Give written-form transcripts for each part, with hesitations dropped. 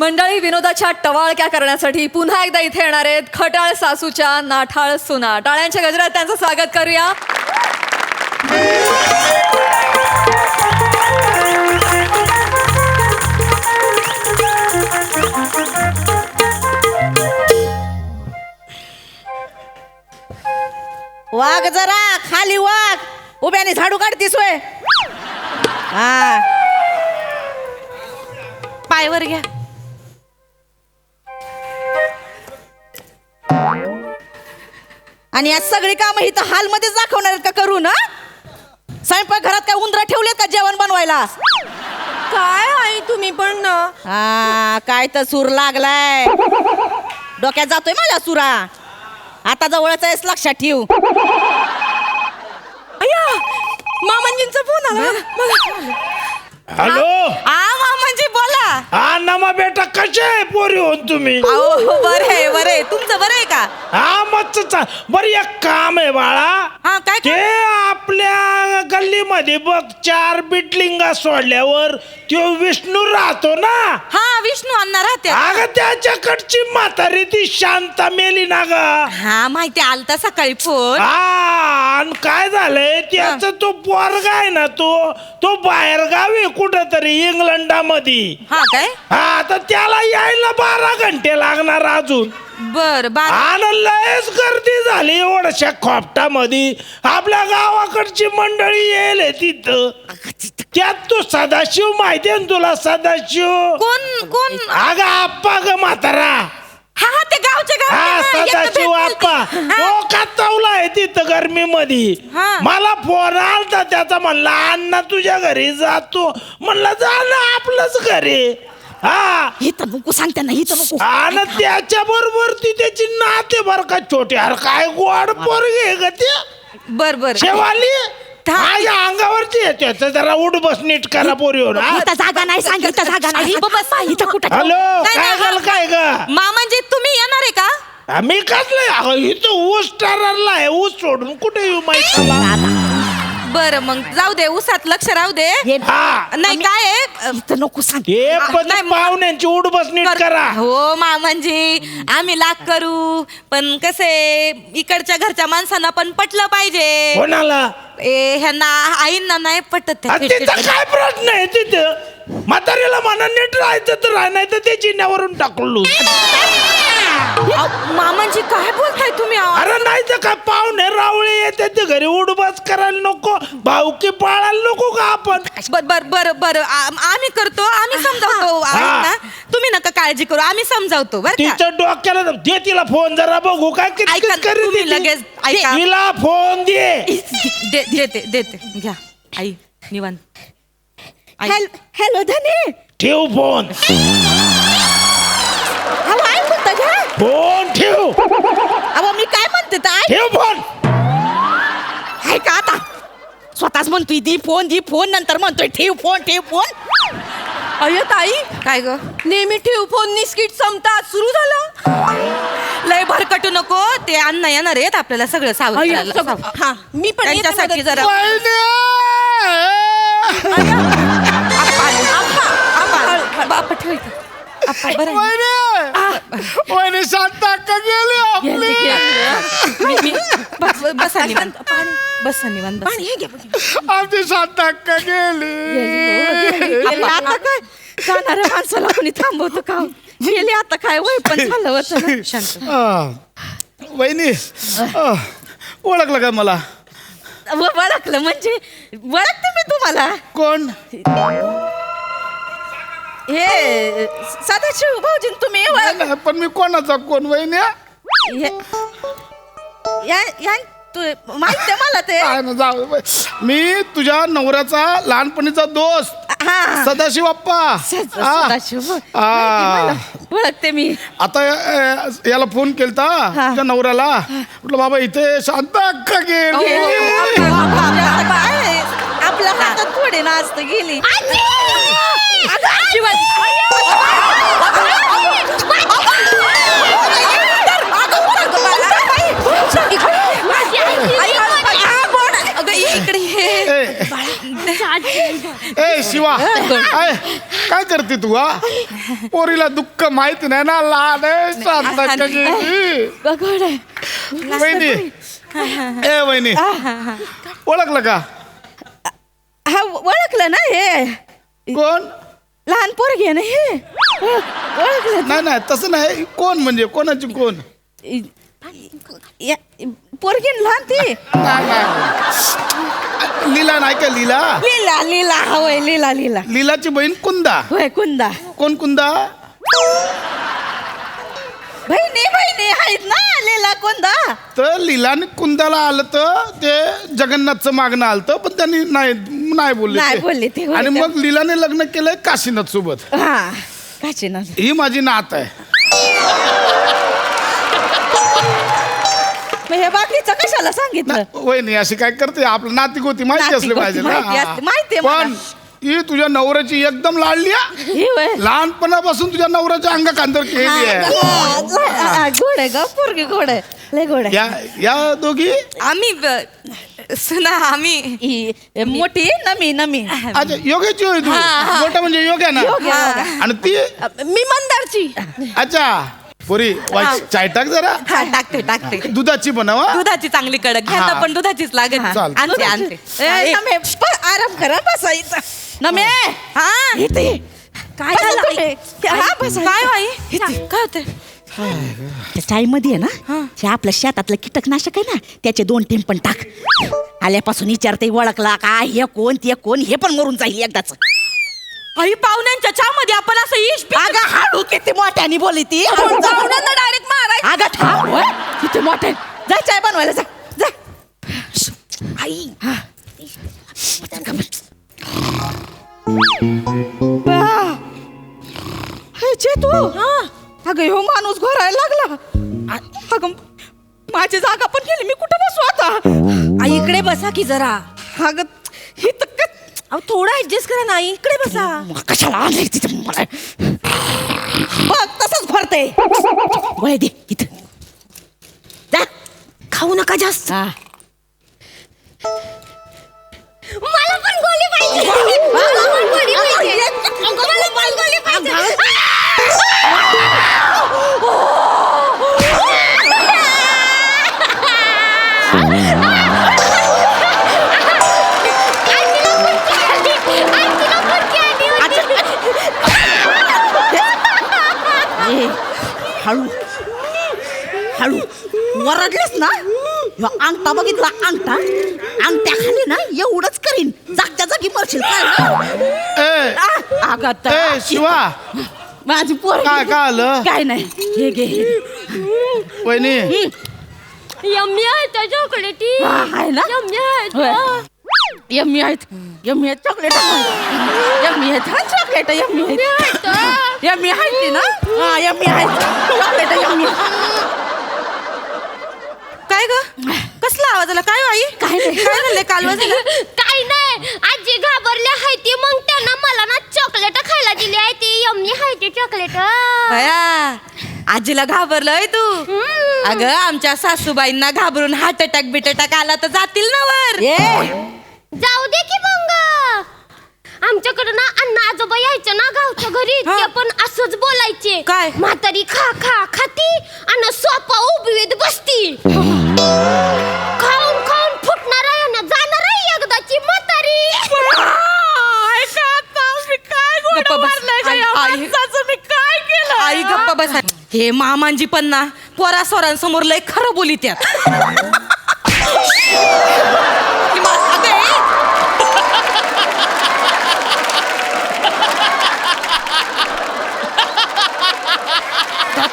मंडळी, विनोदाच्या टवाळक्या करण्यासाठी पुन्हा एकदा इथे येणार आहेत खटाळ सासूच्या नाठाळ सुना. टाळ्यांच्या गजरात त्यांचं स्वागत करूया. वाघ जरा खाली वाघ, उभ्याने झाडू काढतीस वय. हा, पायवर घ्या. आणि आज सगळी कामं इथं हॉलमध्येच दाखवणार आहेत का करून? स्वयंपाक घरात काय उंदरा ठेवलेत का जेवण बनवायला? काय आई तुम्ही पण ना. हा, काय तर सूर लागलाय डोक्यात, जातोय माझ्या सुरा. आता जवळच आहेस, लक्षात ठेव. अय्या, मामांजींचा फोन आला. हॅलो. मामांजी बोला. हा नमा बेटा, कसे आहे पोरी होऊन तुम्ही? अहो बरे बरे, तुमचं बरं आहे का? हा मस्त. बरं, एक काम आहे बाळा. हा, काय ते आपल्या गल्लीमध्ये बघ 4 बिल्डिंगा सोडल्यावर तो विष्णू राहतो ना. हा, विष्णू अण्णा राहते. अगं त्याच्याकडची म्हातारी ती शांता मेली ना ग. हा, माहिती आलता सकाळी फोन. हा, आणि काय झालंय त्याचा तो पोरगा आहे ना, तो बाहेर गावी कुठं तरी इंग्लंडामध्ये. हा काय? हा, तर त्याला यायला 12 घंटे लागणार अजून. बर बर. आणि लयच गर्दी झाली एवढ्याशा खोपटामध्ये. आपल्या गावाकडची मंडळी येईल तिथं. त्यात तो सदाशिव माहिती आहे ना तुला? सदाशिव कोण कोण? अगं आप्पा ग म्हातारा. हा हा, ते गावचे गाव. हा, सदाशिव आप्पा. तो काचावला आहे तिथं गर्मीमध्ये. हा. मला फोन आलता त्याचा, म्हणला अण्णा तुझ्या घरी जातो. म्हणलं झालं आपलंच घरी. हा, इथं नको सांगते ना, इथं नको. आणि त्याच्या बरोबर ती त्याची नाते बर का छोटे. अरे काय गोड पोरगी आहे ग ते. बर बर. शेवाली माझ्या अंगावरती आहे. त्याचं जरा उठ बस नीट करा पोरी हो ना. इथं जागा नाही, सांग इथं जागा नाही. इथं कुठं? हॅलो, नाही, काय नाही, झालं काय ग? मामांजी तुम्ही येणार आहे का? मी कसलं इथं ऊस टारला आहे. ऊस सोडून कुठे येऊ माहिती? बर मग जाऊ दे, उसात लक्ष राहू दे. हा, नाही काय आहे, इथं नको सांग. हे पण नाही, पाहुण्यांची उठ बस नीट करा. हो मामांजी, आम्ही लाख करू, पण कसे इकडच्या घरच्या माणसांना पण पटलं पाहिजे. कोणाला? ह्यांना आईंना नाही पटत. आणि तिथं काय प्रश्न आहे? तिथं म्हातारीला म्हणा नीट राहायचं तर राह, नाही तर ते जिन्यावरून टाकलो. मामांजी काय बोलताय तुम्ही? अरे नाही तर काय, पाहुणे रावळे येते ते घरी उडबास करायला नको, भाऊकी पाळायला नको का आपण? बर बर बर बर, आम्ही करतो, आम्ही समजावतो आईंना. तुम्ही नका काळजी करू, आम्ही समजावतो. बर का? तिच्या डोक्याला दे, तिला फोन जरा बघू काय ऐका, किती करीत तुम्ही ती. लगेच ऐका. तिला फोन दे. देते देते, घ्या आई निवांत. आई. हॅलो धनी. ठेव फोन. अहो आई बोलता घ्या. फोन ठेव. अहो मी काय म्हणते तर आई. ठेव फोन. आहे का आता? स्वतःच म्हणतोय दी फोन, नंतर म्हणतोय ठेव फोन. अय्यो ताई, काय ग? नेहमी ठेव फोन निस्किट संपतात, सुरू झालं. लय भरकटू नको, ते अण्णा येणार आहेत आपल्याला सगळं सावध. हा, मी पण त्यांच्यासाठी जरा. बाप ठेव. शांता का गेली आपली? बसा निवांत, बसा निवांत. आमची शांता का गेली? आता काय जाणाऱ्या माणसाला कोणी थांबवतं का? गेली आता काय वय पण झालं होतं ना. शांत. वहिनी ओळखलं का मला? ओळखलं म्हणजे ओळखते मी तुम्हाला. कोण? हे सदाशिव भाऊजी तुम्ही नाही, पण मी कोणाचा कोण वहिनी? माहिती मला ते. काय ना जाऊ बाई. मी तुझ्या नवऱ्याचा लहानपणीचा दोस्त हा सदाशिव अप्पा. सदाशिव आ. ओळखते मी. आता याला फोन केलता तुझ्या नवऱ्याला, म्हटलं बाबा इथे शांत अक्का गेली. आपल्या हातात थोडे नाचत गेली. इकडे ए शिवा, काय करते तू हा पोरीला दुःख माहिती नाही ना लहान आहे शांता कशी गगड आहे. वहिनी ए वहिनी ओळखलं का हा ओळखलं ना हे कोण लहान पोरगी आहे ना हे ओळखलं नाही नाही तसं नाही कोण म्हणजे कोणाची कोण पोरगी ना लहान ती नाही, नाही. लीला नाही का लीला लीला लीला होय लीला लीला लीलाची बहीण कुंदा होय कुंदा कोण कुंदा बहिणी आहेत ना लीला कुंदा तर लीलाने कुंदाला आलं तर ते जगन्नाथचं मागणं आलं पण त्यांनी नाही नाही बोलले नाही ते. बोलले ते, होय आणि ते. मग लीलाने लग्न केलंय काशीनाथ सोबत हा काची ना ही माझी नात आहे मग हे बाकीचं कशाला सांगितलं वहिनी अशी काय करते आपलं नाती गोती माहिती नाती असली गोती पाहिजे ना माहिती असते, माहिती आहे पण ही तुझ्या नवऱ्याची एकदम लाडली आहे. हे होय लहानपणापासून तुझ्या नवऱ्याच्या अंग खांद्यावर केली आहे गोड आहे ग पोरगी गोड आहे लय गोड आहे या दोघी आम्ही सुना आम्ही ही मोठी नमी नमी अच्छा योग्याची होय तू मोठा म्हणजे योग्य ना योग्य. आणि ती मी मंदारची अच्छा पुरी चाय टाक जरा हा टाकते दुधाची बनवा दुधाची चांगली कडक घ्या हा. पण दुधाचीच लागेल चाल. आणते ए, नमे, आराम करा बसायचं नमे हा इथे ये. काय बसा झालं तुम्ही. हा बसा काय बाई इथे. काय होते त्या चाईमध्ये आहे ना हे आपल्या शेतातलं कीटकनाशक आहे ना त्याचे 2 टिंब पण टाक आल्यापासून विचारते ओळखला का हे कोण ते कोण हे पण मरून जाईल एकदाच आई पाहुण्यांच्या चहामध्ये आपण असं इश अगं हाडू किती मोठ्याने बोली ती डायरेक्ट मारायचं अगं थांब होय. किती मोठे जा चाय बनवायला जा जा आई हा तू अगं ह्यो माणूस घोरायला लागला अगं माझी जागा पण गेली मी कुठं बसू आता आई इकडे बसा की जरा अगं हे तर अहो थोडा ऍडजस्ट करा ना इकडे बसा कशाला आणलंय तिथं मला बघ तसंच भरते वळ दे इथं जा खाऊ नका जास्त मला पण गोली पाहिजे मला पण गोली पाहिजे मला पण गोली पाहिजे ए, हळू हळू वरडलेस ना ह्यो अंगठा बघितला अंगठा अंगठ्या खाली ना एवढंच करीन जागच्या जागी मरशील ए आगात ए शिवा माझी पोर काय काय आलं काय नाही हे घे वहिनी यम्मी आहे त्या चॉकलेटी आहे ना यम्मी आहे यम्मी आहेत चॉकलेट यम्मी आहेत हा चॉकलेट यम्मी आहेत यम्मी आहेत ती ना हा यम्मी आहेत चॉकलेट यम्मी काय ग कसला आवाज आला काय आई काय नाही. काय झालं काल वाजलं काही नाही आजी घाबरली आहे ती मग त्यांना मला ना चॉकलेट खायला दिली आहे ती यम्मी आहे ती चॉकलेट बया आजीला घाबरलंय तू अगं आमच्या सासूबाईंना घाबरून हार्ट अटॅक बिट अटॅक आला तर जातील ना वर जाऊ दे की मग आमच्याकडे ना अण्णा आजोबा यायचे ना गावच्या घरी हा. ते पण असंच बोलायचे काय? म्हातारी खा खा खाती आणि सोपा उभीत बसती खाऊन खाऊन फुटणार आहे ना जाणार आहे एकदाची म्हातारी गप्प बस. मी काय केलं आई गप्प बस हे मामांजी पण ना पोरा सोरांसमोर लय खरं बोली त्यात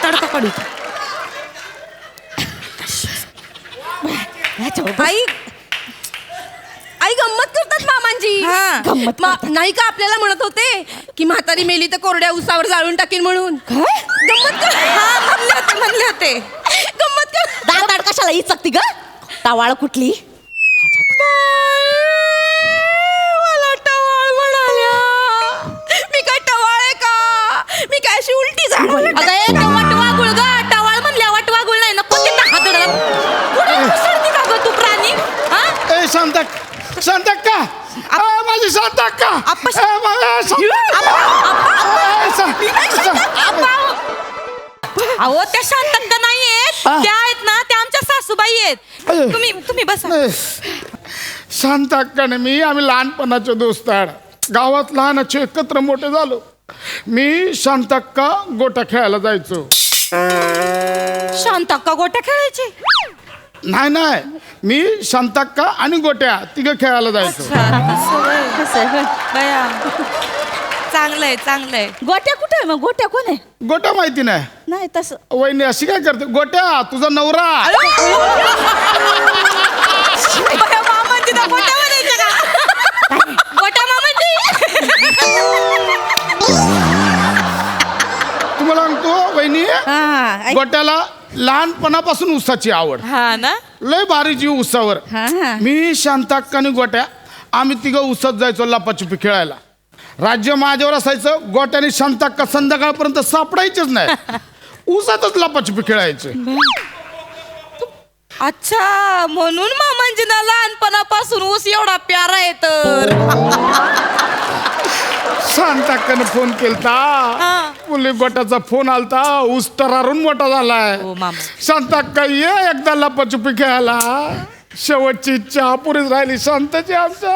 तडका पडू आई आई गंमत करतात मामांजी गंमत नाही का आपल्याला म्हणत होते की म्हातारी मेली तर कोरड्या उसावर जाळून टाकीन म्हणून गंमत कर म्हणले होते गंमत कर दाड कशाला इचकती ग टावाळ कुठली मला टवाळ म्हणाल्या मी काय टवाळ आहे का मी काय अशी उलटी झाड वटवा गुळ ग टवाळ म्हणल्या वटवा गुळ नाही ना कोणते हात का ग तू प्राणी हा ए शांतक का माझी शांत अक्का अहो त्या शांतक्का नाही आहेत, त्या आहेत ना, त्या आमच्या सासूबाई आहेत. तुम्ही बसा. शांत अक्काने मी आम्ही लहानपणाचे दोस्त आहे. गावात लहानाचे एकत्र मोठे झालो. मी शांत अक्का गोट्या खेळायला जायचो. शांतक्का गोट्या खेळायची? नाही मी शांताक्का आणि गोट्या तिघं खेळायला जायचो. बया चांगलंय चांगलंय. गोट्या कुठे आहे मग? गोट्या कोण आहे? गोट्या माहिती नाही? नाही तसं. वहिनी अशी काय करते? गोट्या तुझा नवरा. बया मामांची ना गोट्या म्हणायच्या का? गोट्या मामांची. तुम्हाला सांगतो वहिनी, हा गोट्याला लहानपणापासून ऊसाची आवड. हा ना. लय भारी जीव ऊसावर. मी शांताक्का आणि गोट्या आम्ही तिघं ऊसात जायचो लपाछुपी खेळायला. राज्य माझ्यावर असायचं. गोट्याने शांताक्का संध्याकाळपर्यंत सापडायचेच नाही. ऊसातच लपाछुपी खेळायचे. अच्छा, म्हणून मामांजीना लहानपणापासून ऊस एवढा प्यारा आहे तर. शांताक्काने फोन केलता. मुली गोट्याचा फोन आलता. ऊस तरारून मोठा झालाय. शांताक्का ये एकदा लपाछुपी खेळायला. शेवटची इच्छा पुरीच राहिली शांताची आमच्या.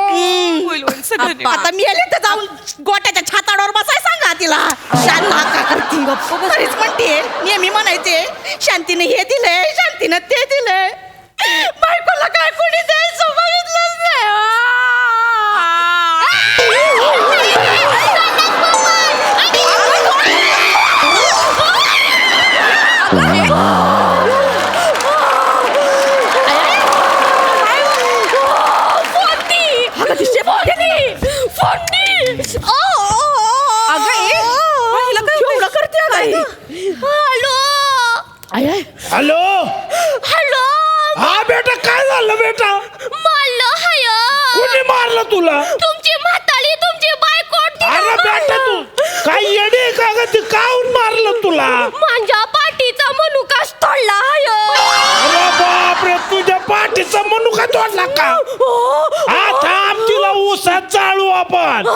आता मी आले तर जाऊन गोट्याच्या छाताडावर बसाय सांगा तिला. शांत अक्का करती गप्प तरीच म्हणते. नेहमी म्हणायचे शांतीने हे दिलंय, शांतीने ते दिलंय. बायकोला काय कोणी द्यायचं बघितलंच नाही. Hello hello. हा बेटा, काय झालं बेटा? मारलं हाय. कोणी मारलं तुला? तुमची म्हातारी, तुमची बायको. अरे बेटा, तू काय येडी आहे का ग? ती काहून मारलं तुला? माझ्या पाठीचा मनुकाच तोडला हाय. अरे बापरे, तुझ्या पाठीचा मनुका तोडला का? हा थांब, तिला ऊसात जाळू आपण.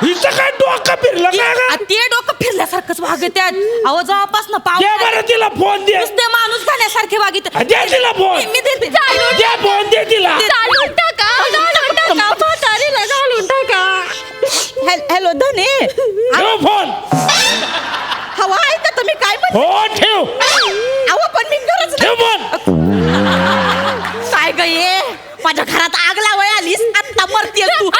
हिचं काय डोकं फिरलं का ग? ते डोकं फिरल्यासारखंच वागत्यात. अहो जेव्हापासून दे बरं तिला फोन दे. नुसते माणूस खाण्यासारखे वागित. दे तिला फोन. मी देते. दे फोन दे तिला. घालून टाका, घालून टाका, म्हातारीला घालून टाका. हॅलो धने, ठेव फोन. हवा आहे का? तुम्ही काय म्हणता? हो ठेव. अहो पण मी गरज ठेव फोन. काय ग ये? माझ्या घरात आग लावाय आलीस, आत्ता मरतेस तू.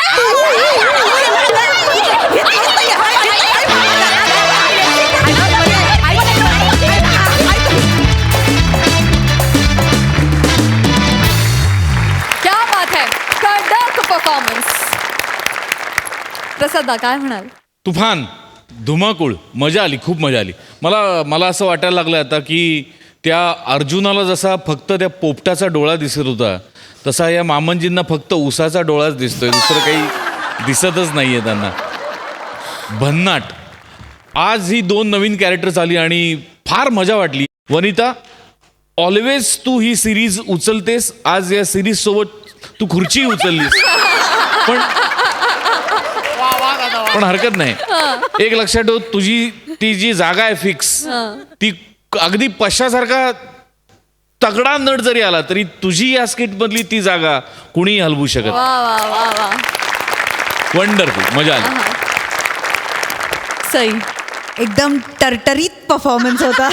क्या बात है, कडक परफॉर्मन्स. प्रसादा काय म्हणाल? तुफान, धुमाकूळ, मजा आली, खूप मजा आली. मला असं वाटायला लागलं आता की त्या अर्जुनाला जसा फक्त त्या पोपटाचा डोळा दिसत होता, तसा या मामनजींना फक्त उसाचा डोळाच दिसतोय. दुसरं काही दिसतच नाहीये त्यांना. भन्नाट. आज ही 2 नवीन कॅरेक्टर्स आली आणि फार मजा वाटली. वनिता, ऑलवेज तू ही सिरीज उचलतेस. आज या सिरीज सोबत तू खुर्ची उचललीस. पण हरकत नाही. एक लक्षात ठेव, तुझी ती जी जागा आहे फिक्स, ती अगदी पश्यासारखा तगडा नट जरी आला तरी तुझी या स्किट मधली ती जागा कुणीही हलवू शकत. वा वा वा वा. वंडरफुल, मजा आली. सई, एकदम टरटरीत परफॉर्मन्स होता.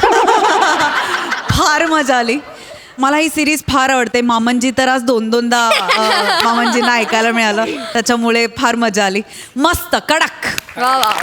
फार मजा आली. मला ही सिरीज फार आवडते. मामनजी तर आज 2-2दा मामनजींना ऐकायला मिळालं, त्याच्यामुळे फार मजा आली. मस्त कडक. वा वा वा.